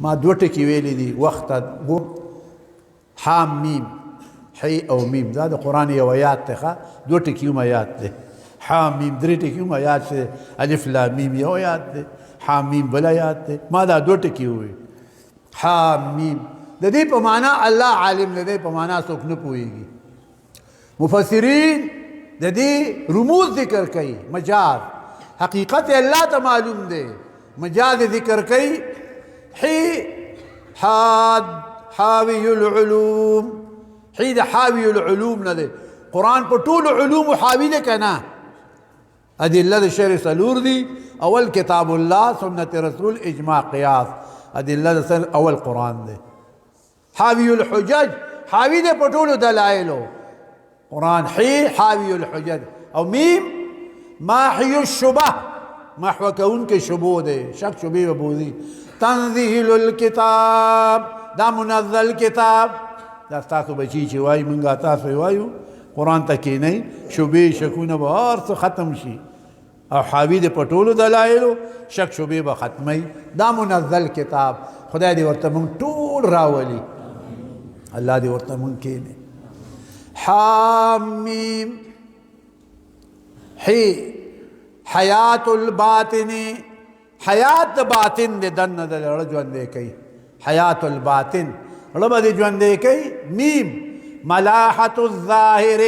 ما دوه ټکي ویلي دي وخت ګور حام میم حی او میم دا د قرآن یو آیات دی ښه دوه ټکي هم آیات دی حام میم درې ټکي هم آیات دی الف لام میم یو آیات دی حام میم بل آیات دی ما دا دوه ټکي ووي حام میم د دې په معنا الله عالم دی د دې په معنا څوک نه پوهېږي مفسرین د دې رموز ذکر کوي مجاز حقیقت الله ته معلوم دی مجاز ذکر کوي حی حاد حاوی العلوم حی د حاوی العلوم نه دی قرآن په ټولو علومو حاوی دی که نه ادله د شرع څلور دي اول کتاب الله سنت رسول اجماع قیاس ادله د اول قرآن دی حاوی الحجج حاوی دی په ټولو دلایلو قرآن حی حاوی الحجج او میم ماحی الشبه محو کون کے شبو دے شک شبی و بوزی تنزیل الکتاب دا منزل کتاب دا تاسو بچی چې وایي منګه تاسو وایو قرآن ته کښېنئ شبې شکونه به هر څه ختم شي او حاوي د په ټولو دلایلو شک شبې به ختموي دا منزل کتاب خدای دې ورته موږ ټول راولي الله دې ورته موږ کښېنئ حامیم حی حیات الباطن حیات باطن دے دن دے رڑ ژوندے کئی حیات الباطن رڑ بدے ژوندے کئی میم ملاحت الظاہر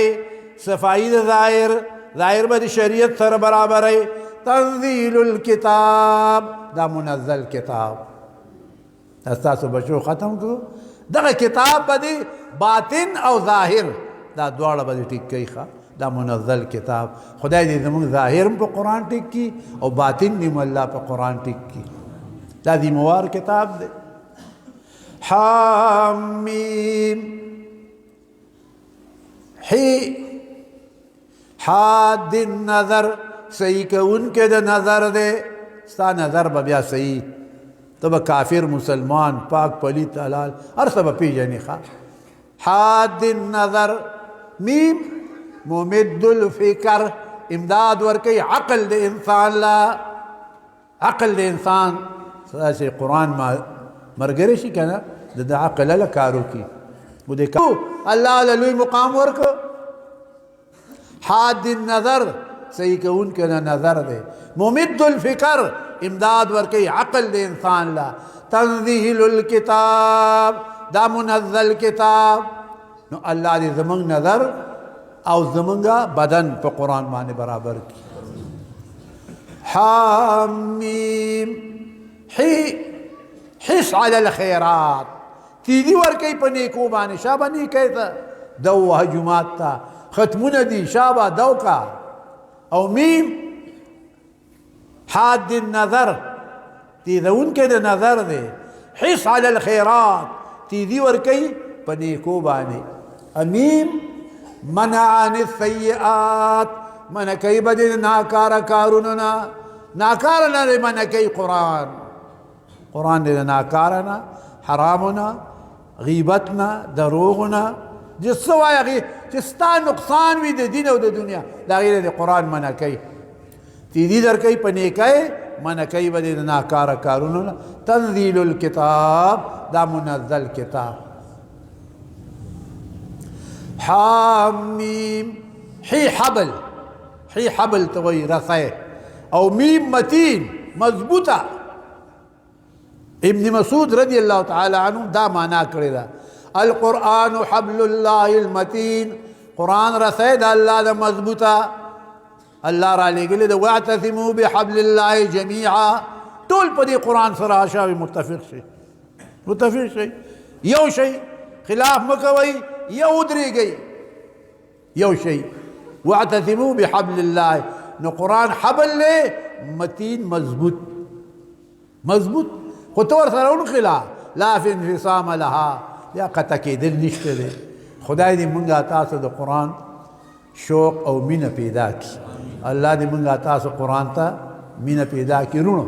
صفائی ظاہر ظاہر بدے شریعت سر برابر ہے تنزیل الکتاب دا منزل کتاب استاسو بچو ختم کرو دا کتاب بدے باطن او ظاہر دا دوڑ بدے ٹھیک کئی خواہ دا منزل کتاب خدای دې زموږ ظاهر په قرآن ټیک کی او باطن دې الله په قرآن ټیک کی دا ذمہوار کتاب دی حامیم حی حاد النظر صحیح کون کے دا نظر دے ستا نظر به بیا صحیح تو به کافر مسلمان پاک پلیت حلال هر څه به پیژنې ښه حاد النظر میم ممد الفکر امداد ورکی عقل دے انسان لا عقل دے انسان سداسې قرآن مرګری شي که نه د عقل له کارو کی الله له لوی مقام ورکو حاد النظر صحیح کون کے نظر دے ممد الفکر امداد ورکی عقل دے انسان لا تنزیل الکتاب دا منزل کتاب نو اللہ دے زمانگ نظر او زمانگا بدن پا قرآن مانے برابر کی حامیم حس علی الخیرات تیدی ورکی پا نیکو بانے شابہ نیکی تا دو حجومات تا ختمون دی شابہ دو کا او میم حاد النظر تیدون کے دے نظر دے حس علی الخیرات تیدی ورکی پا نیکو بانے امیم منع عن السیئات منع کئی بدے ناکارا کاروننا ناکارنا دے منع کئی قرآن قرآن دے ناکارنا حرامنا غیبتنا دروغنا جس سوایا جستا نقصان بھی دے دین و دے دنیا دا غیر دے قرآن منع کئی تیدی در کئی پنے کئی منع کئی بدے ناکارا کاروننا تنزیل الکتاب دا منزل کتاب حامیم حی حبل توی رسائے او میم متین مضبوطہ ابن مسعود رضی اللہ تعالی عنہ دا مانا کرے دا القرآن حبل اللہ المتین قرآن رسائے دا اللہ دا مضبوطہ اللہ را لے گلے دا واعتصموا بحبل اللہ جمیعا طول پا دی قرآن سراشا متفق شئی یو شئی خلاف مکوئی یو ادری گئی یو شئی واعتصموا بحبل اللہ نو قرآن حبل لے متین مضبوط خطور سرون خلا لا فی انفصام لها یا قطع کے دل نشتے دے خدای دی منگا تاسو دا قرآن شوق او مین پیدا کی اللہ دی منگا تاسو قرآن تا مین پیدا کی رونو